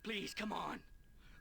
Please, come on.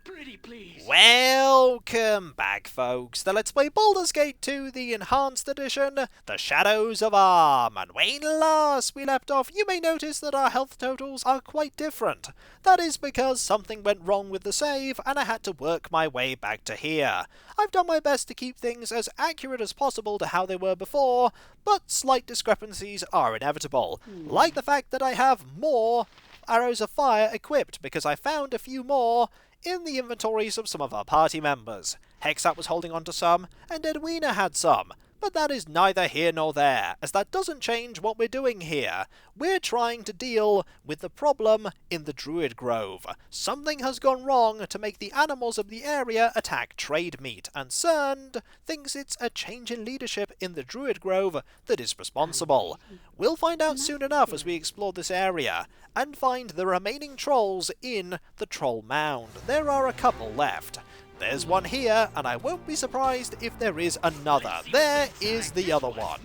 Pretty please. Welcome back, folks, to Let's Play Baldur's Gate 2, the Enhanced Edition, The Shadows of Arm. And when last we left off, you may notice that our health totals are quite different. That is because something went wrong with the save, and I had to work my way back to here. I've done my best to keep things as accurate as possible to how they were before, but slight discrepancies are inevitable. Like the fact that I have more arrows of fire equipped, because I found a few more in the inventories of some of our party members. Hexat was holding on to some, and Edwina had some, but that is neither here nor there, as that doesn't change what we're doing here. We're trying to deal with the problem in the Druid Grove. Something has gone wrong to make the animals of the area attack trade meat, and Cerned thinks it's a change in leadership in the Druid Grove that is responsible. We'll find out soon enough as we explore this area, and find the remaining trolls in the Troll Mound. There are a couple left. There's one here, and I won't be surprised if there is another. There is the other one.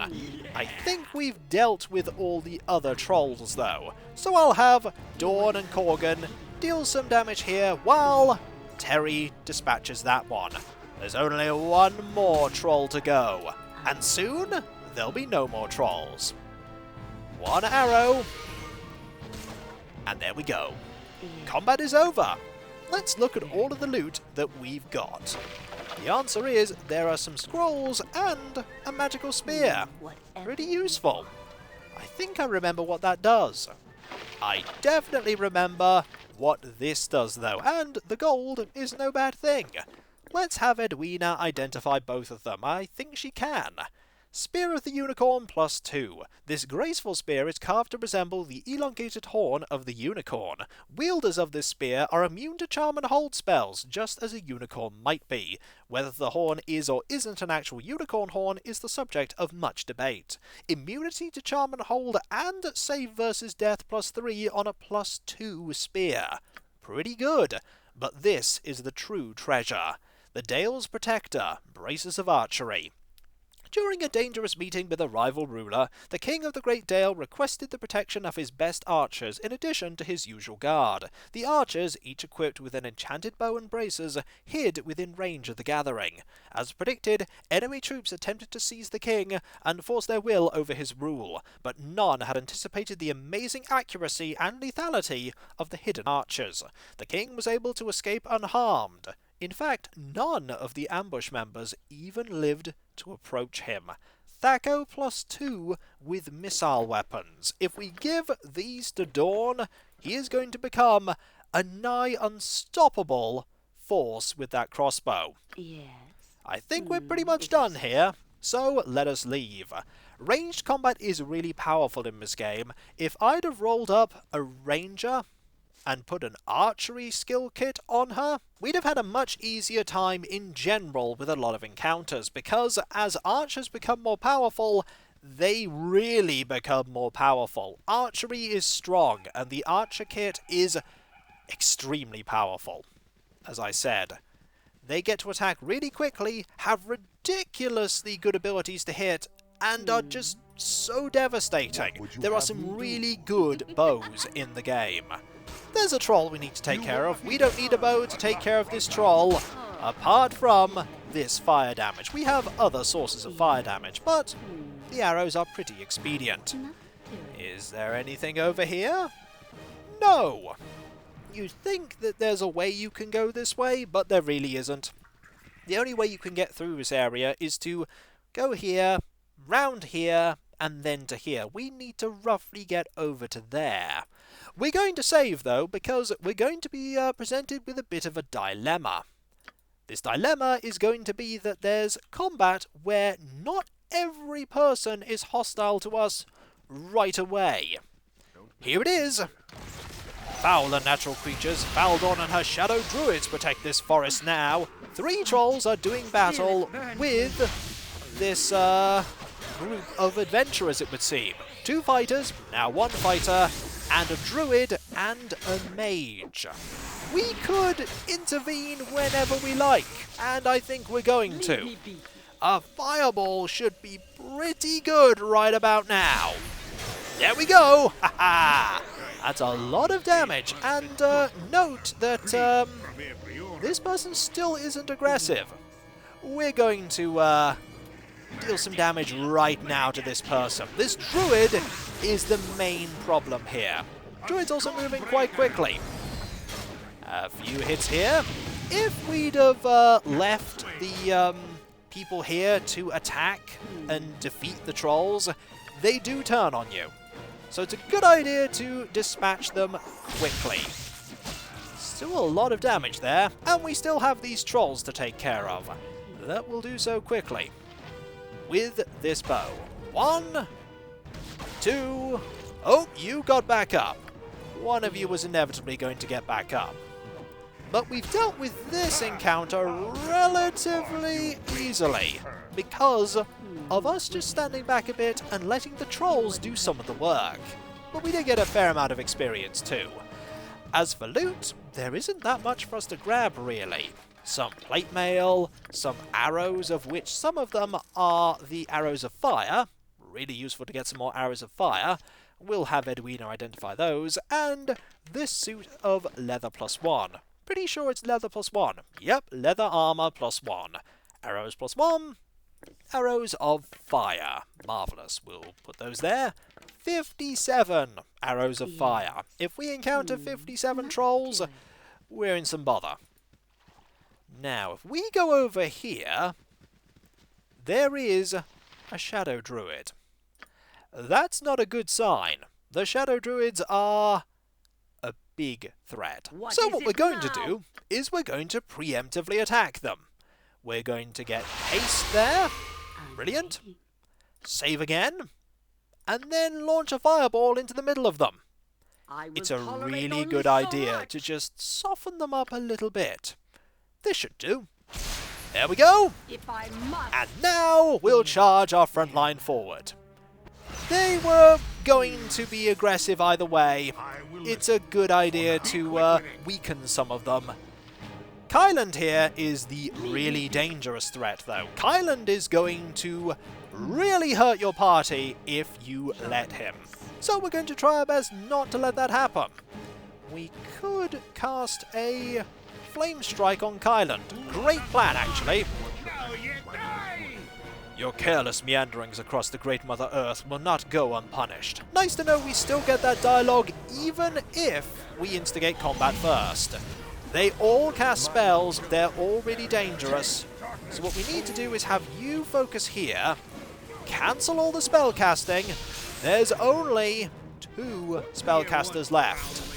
I think we've dealt with all the other trolls, though, so I'll have Dawn and Corgan deal some damage here while Terry dispatches that one. There's only one more troll to go, and soon there'll be no more trolls. One arrow, and there we go. Combat is over. Let's look at all of the loot that we've got. The answer is there are some scrolls and a magical spear. Pretty useful. I think I remember what that does. I definitely remember what this does though, and the gold is no bad thing. Let's have Edwina identify both of them. I think she can. Spear of the Unicorn +2. This graceful spear is carved to resemble the elongated horn of the unicorn. Wielders of this spear are immune to charm and hold spells, just as a unicorn might be. Whether the horn is or isn't an actual unicorn horn is the subject of much debate. Immunity to charm and hold and save versus death +3 on a +2 spear. Pretty good, but this is the true treasure. The Dale's Protector, braces of archery. During a dangerous meeting with a rival ruler, the King of the Great Dale requested the protection of his best archers in addition to his usual guard. The archers, each equipped with an enchanted bow and braces, hid within range of the gathering. As predicted, enemy troops attempted to seize the king and force their will over his rule, but none had anticipated the amazing accuracy and lethality of the hidden archers. The king was able to escape unharmed. In fact, none of the ambush members even lived to approach him. Thaco +2 with missile weapons. If we give these to Dawn, he is going to become a nigh unstoppable force with that crossbow. Yes. I think we're pretty much done here, so let us leave. Ranged combat is really powerful in this game. If I'd have rolled up a ranger and put an archery skill kit on her, we'd have had a much easier time in general with a lot of encounters, because as archers become more powerful, they really become more powerful. Archery is strong, and the archer kit is extremely powerful. As I said, they get to attack really quickly, have ridiculously good abilities to hit, and are just so devastating. There are some really good bows in the game. There's a troll we need to take care of. We don't need a bow to take care of this troll, apart from this fire damage. We have other sources of fire damage, but the arrows are pretty expedient. Is there anything over here? No! You'd think that there's a way you can go this way, but there really isn't. The only way you can get through this area is to go here, round here, and then to here. We need to roughly get over to there. We're going to save, though, because we're going to be presented with a bit of a dilemma. This dilemma is going to be that there's combat where not every person is hostile to us right away. Here it is. Foul unnatural creatures, Faldorn and her shadow druids protect this forest now. 3 trolls are doing battle with this group of adventurers, it would seem. 2 fighters, now 1 fighter, and a druid and a mage. We could intervene whenever we like, and I think we're going to. A fireball should be pretty good right about now. There we go! Ha ha! That's a lot of damage, and note that this person still isn't aggressive. We're going to deal some damage right now to this person. This druid is the main problem here. Druid's also moving quite quickly. A few hits here. If we'd have left the people here to attack and defeat the trolls, they do turn on you. So it's a good idea to dispatch them quickly. Still a lot of damage there, and we still have these trolls to take care of. That will do so quickly. With this bow. 1, 2... Oh, you got back up. One of you was inevitably going to get back up. But we've dealt with this encounter relatively easily, because of us just standing back a bit and letting the trolls do some of the work. But we did get a fair amount of experience too. As for loot, there isn't that much for us to grab really. Some plate mail, some arrows, of which some of them are the arrows of fire. Really useful to get some more arrows of fire. We'll have Edwina identify those, and this suit of leather +1. Pretty sure it's leather +1. Yep, leather armor +1. Arrows +1. Arrows of fire. Marvellous. We'll put those there. 57 arrows of fire. If we encounter 57 trolls, we're in some bother. Now, if we go over here, there is a shadow druid. That's not a good sign. The shadow druids are a big threat. So what we're going to do is we're going to preemptively attack them. We're going to get haste there. Brilliant. Save again. And then launch a fireball into the middle of them. It's a really good idea to just soften them up a little bit. This should do. There we go. And now we'll charge our front line forward. They were going to be aggressive either way. It's a good idea to weaken some of them. Kyland here is the really dangerous threat, though. Kyland is going to really hurt your party if you let him. So we're going to try our best not to let that happen. We could cast a Flame Strike on Kyland. Great plan, actually. Your careless meanderings across the Great Mother Earth will not go unpunished. Nice to know we still get that dialogue even if we instigate combat first. They all cast spells, they're all really dangerous. So what we need to do is have you focus here, cancel all the spell casting. There's only 2 spellcasters left.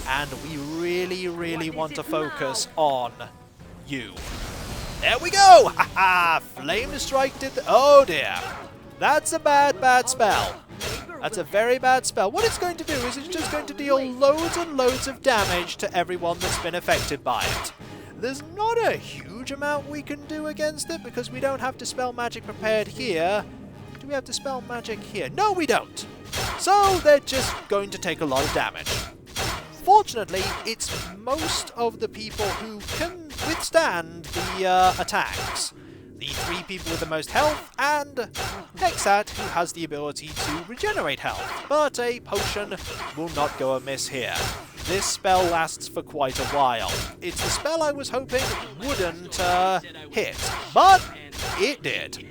And we really, really want to focus on you. There we go! Haha! Flame Strike did oh dear. That's a bad spell. That's a very bad spell. What it's going to do is it's just going to deal loads and loads of damage to everyone that's been affected by it. There's not a huge amount we can do against it because we don't have Dispel Magic prepared here. Do we have Dispel Magic here? No, we don't. So they're just going to take a lot of damage. Fortunately, it's most of the people who can withstand the attacks. The 3 people with the most health, and Hexat, who has the ability to regenerate health. But a potion will not go amiss here. This spell lasts for quite a while. It's the spell I was hoping wouldn't hit, but it did.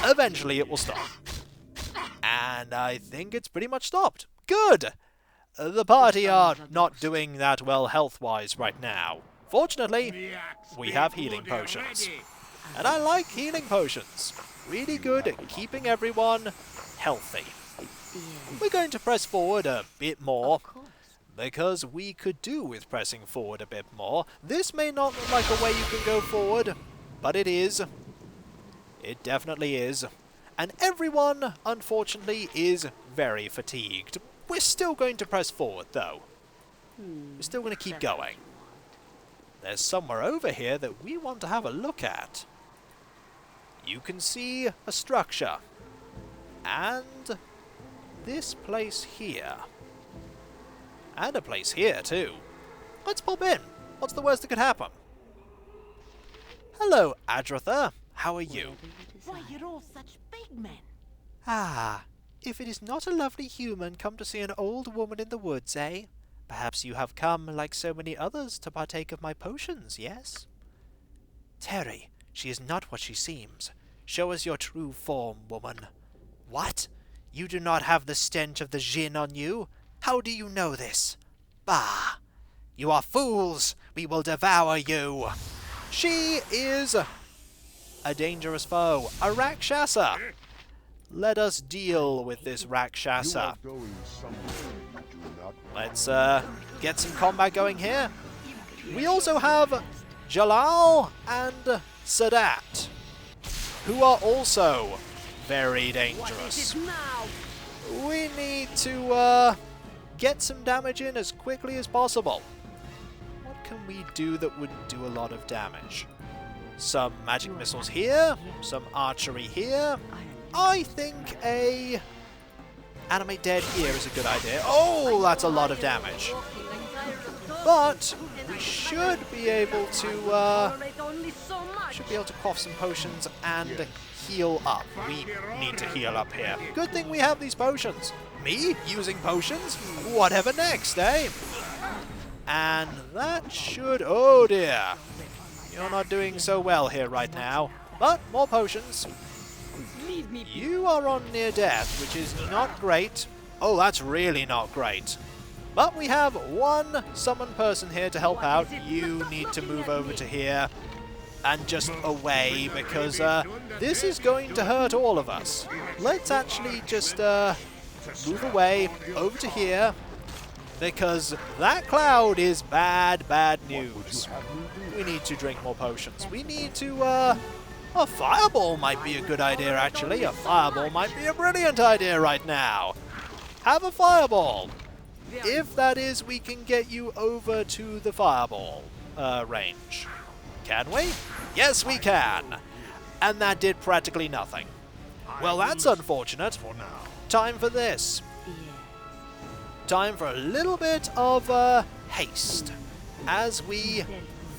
Eventually it will stop. And I think it's pretty much stopped. Good! The party are not doing that well health-wise right now. Fortunately, we have healing potions. And I like healing potions. Really good at keeping everyone healthy. We're going to press forward a bit more, because we could do with pressing forward a bit more. This may not look like a way you can go forward, but it is. It definitely is. And everyone, unfortunately, is very fatigued. We're still going to press forward, though. We're still going to keep going. There's somewhere over here that we want to have a look at. You can see a structure. And this place here. And a place here, too. Let's pop in. What's the worst that could happen? Hello, Adratha. How are you? Why, you're all such big men. Ah, If it is not a lovely human come to see an old woman in the woods, eh? Perhaps you have come, like so many others, to partake of my potions, yes? Terry, she is not what she seems. Show us your true form, woman. What? You do not have the stench of the Jinn on you? How do you know this? Bah! You are fools! We will devour you! She is a dangerous foe, a Rakshasa! Let us deal with this Rakshasa. Let's get some combat going here. We also have Jalal and Sadat, who are also very dangerous. We need to get some damage in as quickly as possible. What can we do that would do a lot of damage? Some magic missiles here, some archery here. I think a animate dead here is a good idea. Oh, that's a lot of damage. But we should be able to quaff some potions and heal up. We need to heal up here. Good thing we have these potions. Me using potions? Whatever next, eh? And that should... Oh dear. You're not doing so well here right now. But more potions. You are on near death, which is not great. Oh, that's really not great. But we have one summoned person here to help out. You need to move over to here and just away, because this is going to hurt all of us. Let's actually just move away over to here, because that cloud is bad, bad news. We need to drink more potions. We need to, a fireball might be a good idea, actually. A fireball might be a brilliant idea right now. Have a fireball. If that is, we can get you over to the fireball range. Can we? Yes, we can. And that did practically nothing. Well, that's unfortunate. Time for this. Time for a little bit of haste as we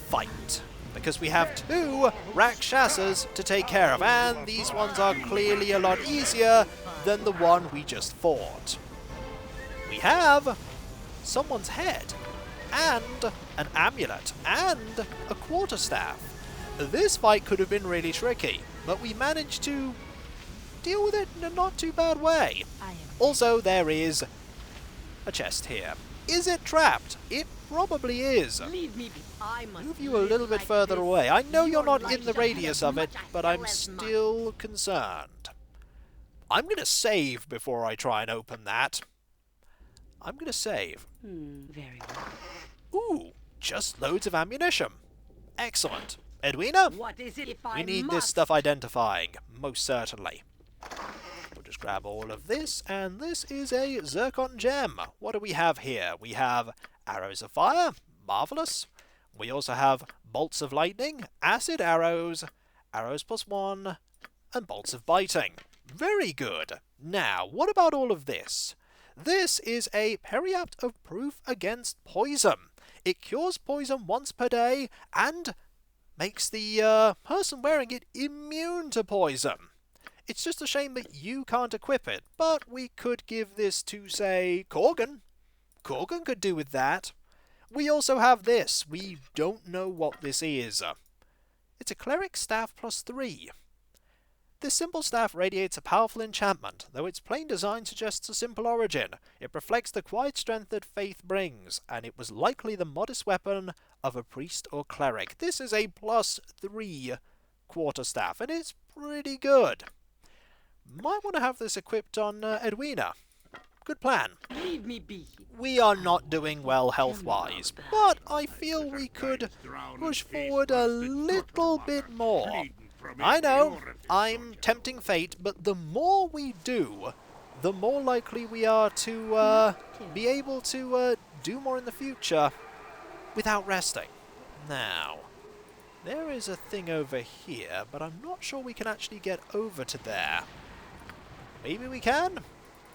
fight. Because we have two Rakshasas to take care of, and these ones are clearly a lot easier than the one we just fought. We have someone's head, and an amulet, and a quarterstaff. This fight could have been really tricky, but we managed to deal with it in a not too bad way. Also, there is a chest here. Is it trapped? It probably is. Move you a little bit further away. I know you're not in the radius of it, but I'm still concerned. I'm going to save before I try and open that. I'm going to save. Very well. Ooh, just loads of ammunition. Excellent. Edwina? What is it if We need this stuff identifying, most certainly. We'll just grab all of this, and this is a zircon gem. What do we have here? We have arrows of fire. Marvelous. We also have bolts of lightning, acid arrows, arrows +1, and bolts of biting. Very good. Now, what about all of this? This is a periapt of proof against poison. It cures poison once per day and makes the person wearing it immune to poison. It's just a shame that you can't equip it, but we could give this to, say, Corgan. Corgan could do with that. We also have this. We don't know what this is. It's a cleric staff +3. This simple staff radiates a powerful enchantment, though its plain design suggests a simple origin. It reflects the quiet strength that faith brings, and it was likely the modest weapon of a priest or cleric. This is a +3 quarterstaff, and it's pretty good. Might want to have this equipped on Edwina. Good plan. Leave me be. We are not doing well health-wise, but I feel we could push forward a little bit more. I know, I'm tempting fate, but the more we do, the more likely we are to be able to do more in the future without resting. Now, there is a thing over here, but I'm not sure we can actually get over to there. Maybe we can?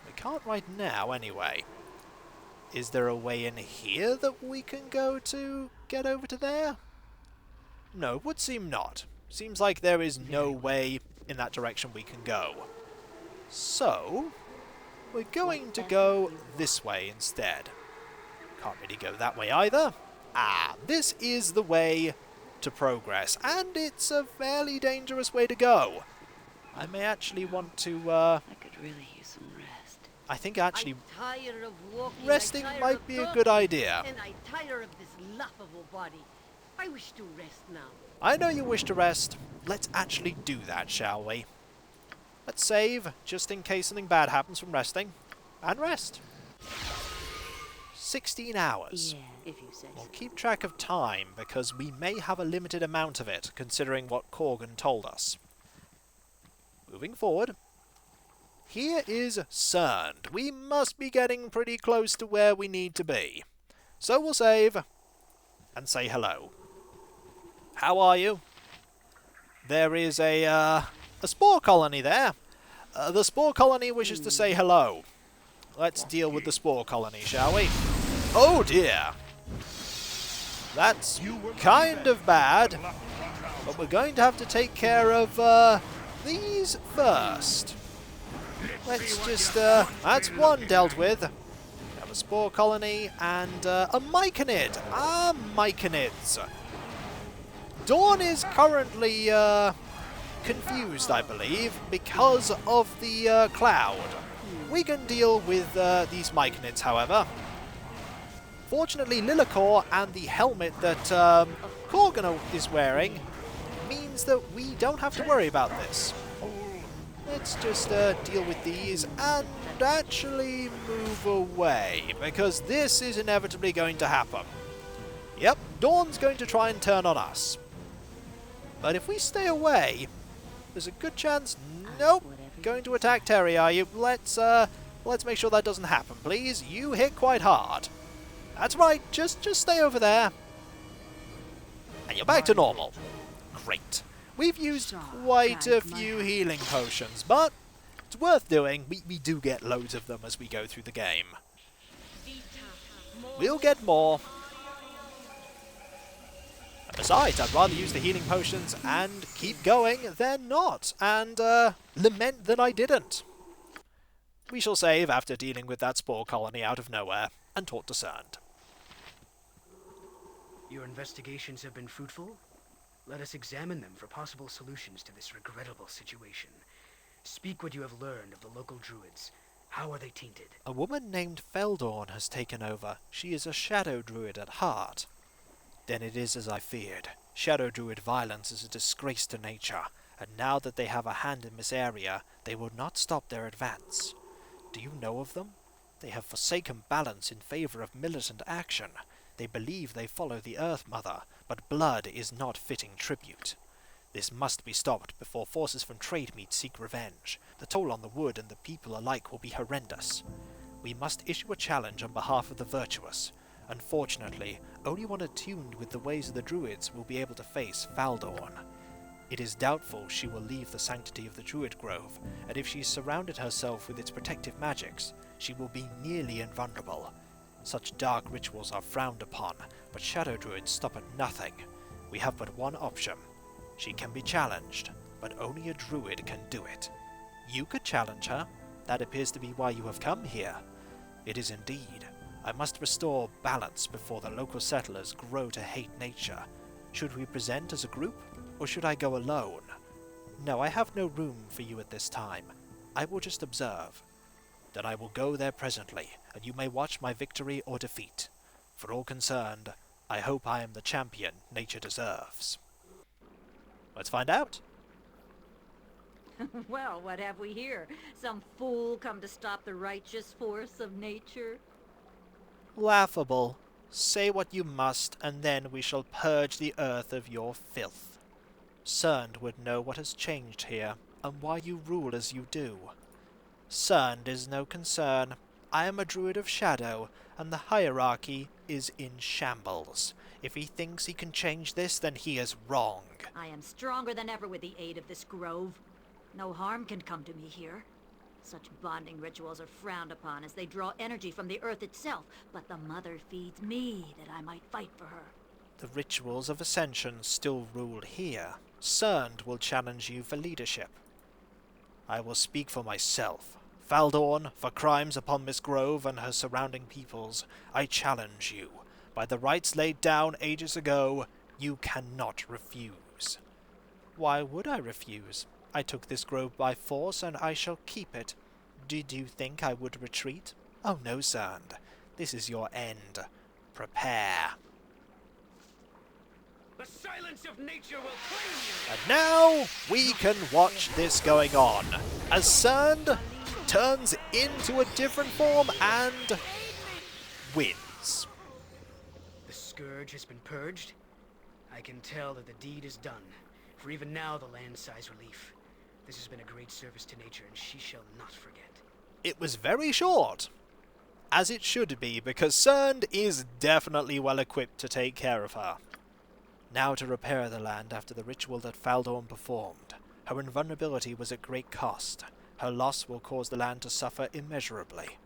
We can't right now, anyway. Is there a way in here that we can go to get over to there? No, would seem not. Seems like there is no way in that direction we can go. So, we're going to go this way instead. Can't really go that way either. This is the way to progress, and it's a fairly dangerous way to go. I may actually want to, I could really use some rest. I think actually I'm tired of walking, resting I'm tired might of be a talking, good idea. And I'm tired of this laughable body. I wish to rest now. I know you wish to rest. Let's actually do that, shall we? Let's save, just in case something bad happens from resting. And rest. 16 hours. Yeah, if you say We'll so. keep track of time, because we may have a limited amount of it, considering what Korgan told us. Moving forward. Here is Cerned. We must be getting pretty close to where we need to be. So we'll save, and say hello. How are you? There is a spore colony there. The spore colony wishes to say hello. Let's deal with the spore colony, shall we? Oh dear! That's kind of bad, but we're going to have to take care of these first. Let's just, that's one dealt with. We have a spore colony and a myconid. Myconids. Dawn is currently confused, I believe, because of the cloud. We can deal with these myconids, however. Fortunately, Lillicor and the helmet that Korgan is wearing means that we don't have to worry about this. Let's just deal with these and actually move away, because this is inevitably going to happen. Yep, Dawn's going to try and turn on us. But if we stay away, there's a good chance... Nope, going to attack Terry, are you? Let's make sure that doesn't happen, please. You hit quite hard. That's right, just stay over there. And you're back to normal. Great. We've used quite a few healing potions, but it's worth doing. We do get loads of them as we go through the game. We'll get more. And besides, I'd rather use the healing potions and keep going than not, and lament that I didn't. We shall save after dealing with that spore colony out of nowhere and talk to Cerned. Your investigations have been fruitful? Let us examine them for possible solutions to this regrettable situation. Speak what you have learned of the local druids. How are they tainted? A woman named Feldorn has taken over. She is a shadow druid at heart. Then it is as I feared. Shadow druid violence is a disgrace to nature, and now that they have a hand in this area, they will not stop their advance. Do you know of them? They have forsaken balance in favor of militant action. They believe they follow the Earth Mother, but blood is not fitting tribute. This must be stopped before forces from Trademeet seek revenge. The toll on the wood and the people alike will be horrendous. We must issue a challenge on behalf of the virtuous. Unfortunately, only one attuned with the ways of the druids will be able to face Faldorn. It is doubtful she will leave the sanctity of the Druid Grove, and if she's surrounded herself with its protective magics, she will be nearly invulnerable. Such dark rituals are frowned upon, but shadow druids stop at nothing. We have but one option. She can be challenged, but only a druid can do it. You could challenge her. That appears to be why you have come here. It is indeed. I must restore balance before the local settlers grow to hate nature. Should we present as a group, or should I go alone? No, I have no room for you at this time. I will just observe. Then I will go there presently, and you may watch my victory or defeat. For all concerned, I hope I am the champion nature deserves. Let's find out. Well, what have we here? Some fool come to stop the righteous force of nature? Laughable. Say what you must, and then we shall purge the earth of your filth. Cerned would know what has changed here, and why you rule as you do. Cerned is no concern. I am a druid of shadow, and the hierarchy is in shambles. If he thinks he can change this, then he is wrong. I am stronger than ever with the aid of this grove. No harm can come to me here. Such bonding rituals are frowned upon as they draw energy from the earth itself, but the Mother feeds me that I might fight for her. The rituals of ascension still rule here. Cerned will challenge you for leadership. I will speak for myself. Faldorn, for crimes upon Miss Grove and her surrounding peoples, I challenge you. By the rights laid down ages ago, you cannot refuse. Why would I refuse? I took this grove by force, and I shall keep it. Did you think I would retreat? Oh no, Sand. This is your end. Prepare. The silence of nature will claim you! And now we can watch this going on as Sand turns into a different form and wins. The scourge has been purged. I can tell that the deed is done, for even now the land sighs relief. This has been a great service to nature, and she shall not forget. It was very short, as it should be, because Sand is definitely well equipped to take care of her. Now to repair the land after the ritual that Faldorn performed. Her invulnerability was at great cost. Her loss will cause the land to suffer immeasurably.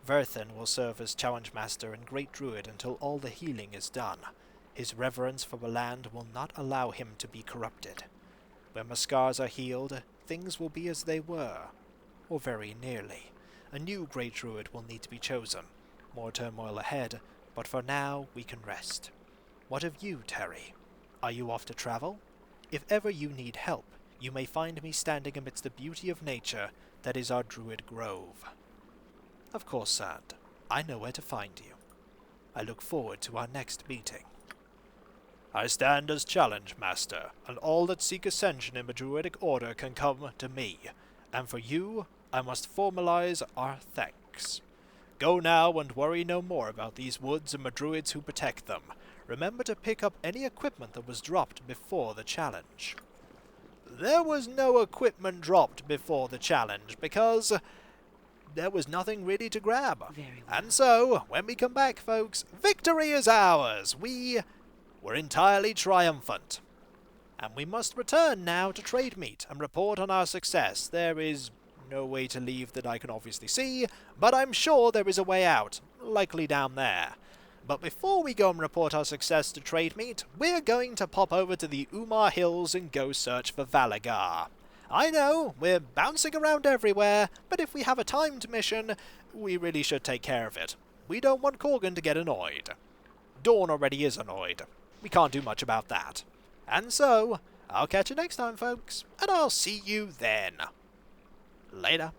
Verthin will serve as Challenge Master and Great Druid until all the healing is done. His reverence for the land will not allow him to be corrupted. When my scars are healed, things will be as they were, or very nearly. A new Great Druid will need to be chosen. More turmoil ahead, but for now we can rest. What of you, Terry? Are you off to travel? If ever you need help, you may find me standing amidst the beauty of nature that is our Druid Grove. Of course, Sand. I know where to find you. I look forward to our next meeting. I stand as Challenge Master, and all that seek ascension in the Druidic Order can come to me. And for you, I must formalize our thanks. Go now and worry no more about these woods and the Druids who protect them. Remember to pick up any equipment that was dropped before the challenge. There was no equipment dropped before the challenge, because there was nothing really to grab. Very well. And so, when we come back, folks, victory is ours! We were entirely triumphant. And we must return now to Trade Meet and report on our success. There is no way to leave that I can obviously see, but I'm sure there is a way out, likely down there. But before we go and report our success to Trade Meet, we're going to pop over to the Umar Hills and go search for Valagar. I know, we're bouncing around everywhere, but if we have a timed mission, we really should take care of it. We don't want Corgan to get annoyed. Dawn already is annoyed. We can't do much about that. And so, I'll catch you next time, folks, and I'll see you then. Later.